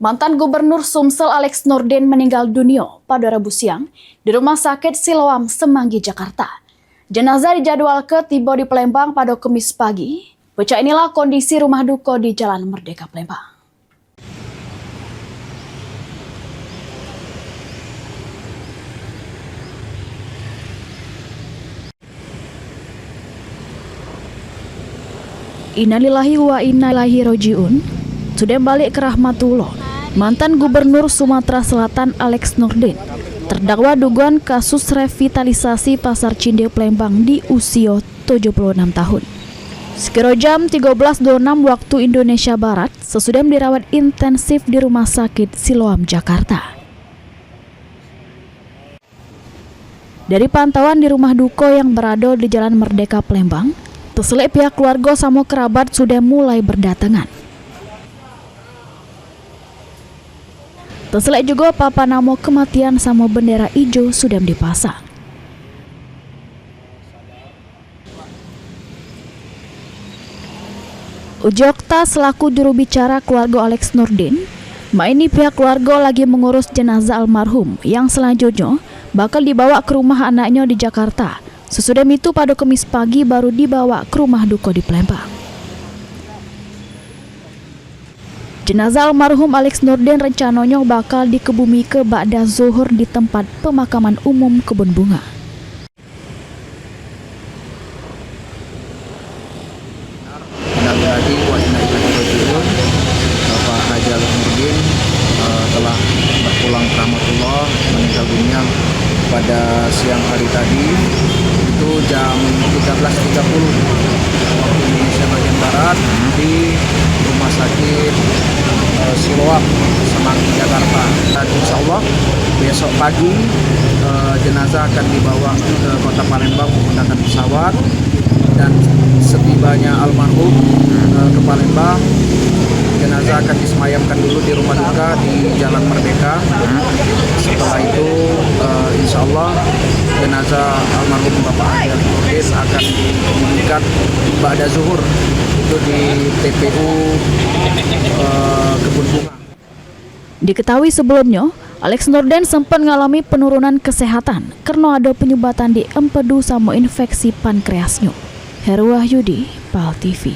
Mantan Gubernur Sumsel Alex Nurdin meninggal dunia pada Rabu siang di Rumah Sakit Siloam, Semanggi, Jakarta. Jenazah dijadwalkan tiba di Palembang pada Kamis pagi. Bocah inilah kondisi rumah duka di Jalan Merdeka, Palembang. Innalillahi wa inna ilaihi rajiun. Sudah balik ke rahmatullah. Mantan Gubernur Sumatera Selatan Alex Nurdin terdakwa dugaan kasus revitalisasi Pasar Cinde Palembang di usia 76 tahun. Sekira jam 13.26 waktu Indonesia Barat, sesudah dirawat intensif di Rumah Sakit Siloam, Jakarta. Dari pantauan di rumah duka yang berada di Jalan Merdeka, Palembang, terselip pihak keluarga sama kerabat sudah mulai berdatangan. Terselip juga papan nama kematian sama bendera hijau sudah dipasang. Ujokta selaku juru bicara keluarga Alex Nurdin, ini pihak keluarga lagi mengurus jenazah almarhum yang selanjutnya bakal dibawa ke rumah anaknya di Jakarta. Sesudah itu pada Kamis pagi baru dibawa ke rumah duka di Palembang. Jenazah almarhum Alex Nurdin rencananya bakal dikebumi ke ba'da zuhur di tempat pemakaman umum Kebun Bunga. Bapak Haji Alex Nurdin telah berpulang ke rahmatullah, meninggal dunia pada siang hari tadi, itu jam 13.30 waktu Indonesia bagian Barat di Rumah Sakit Siloam, Semanggi, Jakarta. Dan insya Allah besok pagi jenazah akan dibawa ke kota Palembang menggunakan pesawat, dan setibanya almarhum ke Palembang, jenazah akan disemayamkan dulu di rumah duka di Jalan Merdeka. Setelah itu insya Allah jenazah almarhum Bapak Haji Alex Nurdin akan dikebumikan ba'da zuhur itu di TPU Kebun Bunga. Diketahui sebelumnya, Alex Nurdin sempat mengalami penurunan kesehatan karena ada penyumbatan di empedu sama infeksi pankreasnya. Heru Wahyudi, PAL TV.